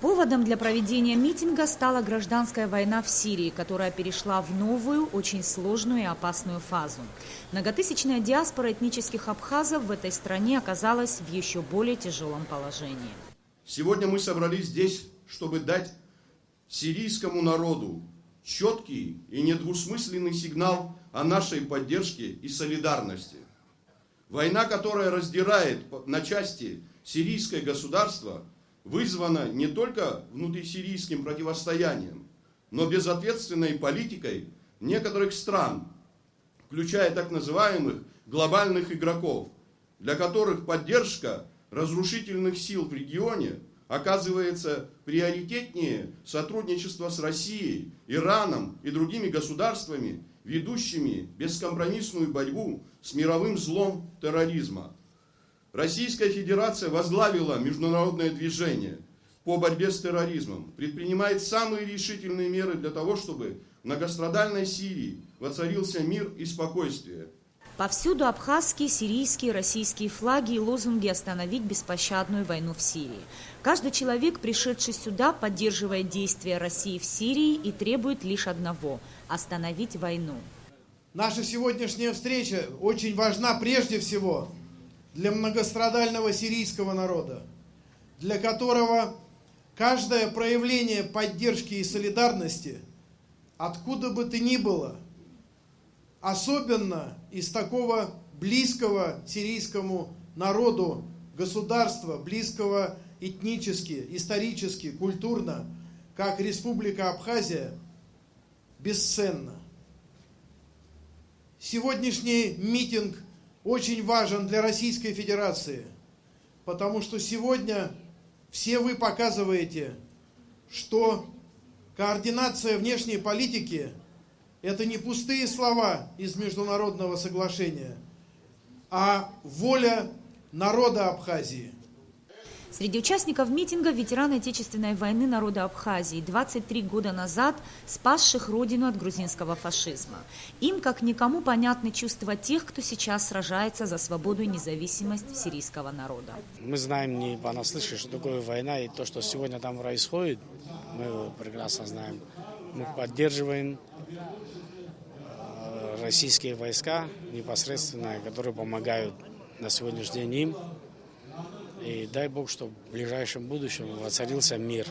Поводом для проведения митинга стала гражданская война в Сирии, которая перешла в новую, очень сложную и опасную фазу. Многотысячная диаспора этнических абхазов в этой стране оказалась в еще более тяжелом положении. Сегодня мы собрались здесь, чтобы дать сирийскому народу четкий и недвусмысленный сигнал о нашей поддержке и солидарности. Война, которая раздирает на части сирийское государство, вызвана не только внутрисирийским противостоянием, но безответственной политикой некоторых стран, включая так называемых глобальных игроков, для которых поддержка разрушительных сил в регионе оказывается приоритетнее сотрудничества с Россией, Ираном и другими государствами, ведущими бескомпромиссную борьбу с мировым злом терроризма. Российская Федерация возглавила международное движение по борьбе с терроризмом, предпринимает самые решительные меры для того, чтобы в многострадальной Сирии воцарился мир и спокойствие. Повсюду абхазские, сирийские, российские флаги и лозунги «Остановить беспощадную войну в Сирии». Каждый человек, пришедший сюда, поддерживает действия России в Сирии и требует лишь одного – остановить войну. Наша сегодняшняя встреча очень важна прежде всего для многострадального сирийского народа, для которого каждое проявление поддержки и солидарности, откуда бы то ни было, особенно из такого близкого сирийскому народу государства, близкого этнически, исторически, культурно, как Республика Абхазия, бесценно. Сегодняшний митинг очень важен для Российской Федерации, потому что сегодня все вы показываете, что координация внешней политики – это не пустые слова из международного соглашения, а воля народа Абхазии. Среди участников митинга ветераны Отечественной войны народа Абхазии, 23 года назад спасших родину от грузинского фашизма. Им, как никому, понятны чувства тех, кто сейчас сражается за свободу и независимость сирийского народа. Мы знаем не понаслышке, что такое война, и то, что сегодня там происходит, мы прекрасно знаем. Мы поддерживаем российские войска непосредственно, которые помогают на сегодняшний день им. И дай Бог, чтобы в ближайшем будущем воцарился мир.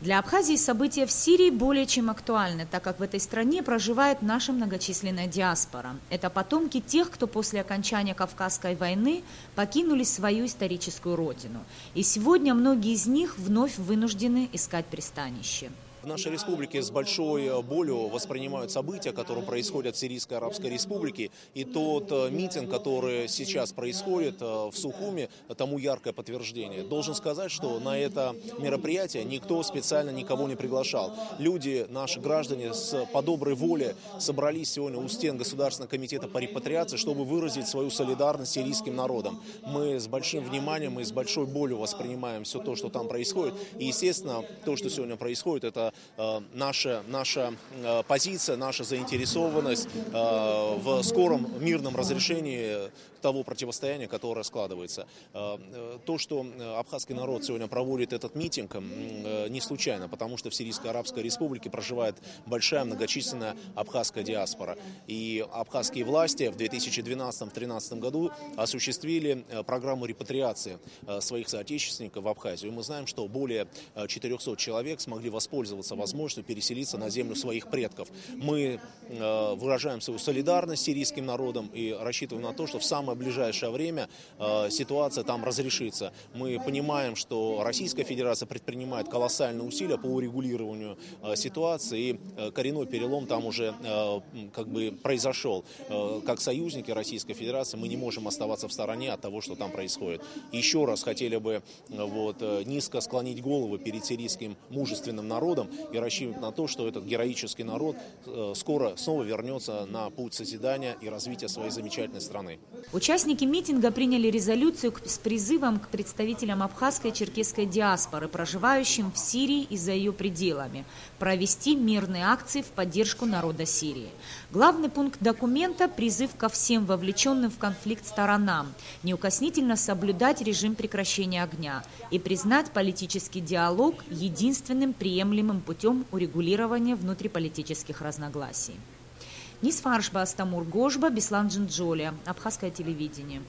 Для Абхазии события в Сирии более чем актуальны, так как в этой стране проживает наша многочисленная диаспора. Это потомки тех, кто после окончания Кавказской войны покинули свою историческую родину. И сегодня многие из них вновь вынуждены искать пристанище. В нашей республике с большой болью воспринимают события, которые происходят в Сирийской Арабской Республике. И тот митинг, который сейчас происходит в Сухуми, тому яркое подтверждение. Должен сказать, что на это мероприятие никто специально никого не приглашал. Люди, наши граждане по доброй воле собрались сегодня у стен Государственного комитета по репатриации, чтобы выразить свою солидарность с сирийским народом. Мы с большим вниманием и с большой болью воспринимаем все то, что там происходит. И, естественно, то, что сегодня происходит, это наша позиция, наша заинтересованность в скором мирном разрешении того противостояния, которое складывается. То, что абхазский народ сегодня проводит этот митинг, не случайно, потому что в Сирийской Арабской Республике проживает большая многочисленная абхазская диаспора. И абхазские власти в 2012-2013 году осуществили программу репатриации своих соотечественников в Абхазию. И мы знаем, что более 400 человек смогли воспользоваться возможностью переселиться на землю своих предков. Мы выражаем свою солидарность с сирийским народом и рассчитываем на то, что в самое ближайшее время ситуация там разрешится. Мы понимаем, что Российская Федерация предпринимает колоссальные усилия по урегулированию ситуации, и коренной перелом там уже произошел. Как союзники Российской Федерации мы не можем оставаться в стороне от того, что там происходит. Еще раз хотели бы низко склонить головы перед сирийским мужественным народом и рассчитывать на то, что этот героический народ скоро снова вернется на путь созидания и развития своей замечательной страны. Участники митинга приняли резолюцию с призывом к представителям абхазской и черкесской диаспоры, проживающим в Сирии и за ее пределами, провести мирные акции в поддержку народа Сирии. Главный пункт документа – призыв ко всем вовлеченным в конфликт сторонам неукоснительно соблюдать режим прекращения огня и признать политический диалог единственным приемлемым путем урегулирования внутриполитических разногласий. Нисфаршба Астамур Гожба, Беслан Джинджоли, Абхазское телевидение.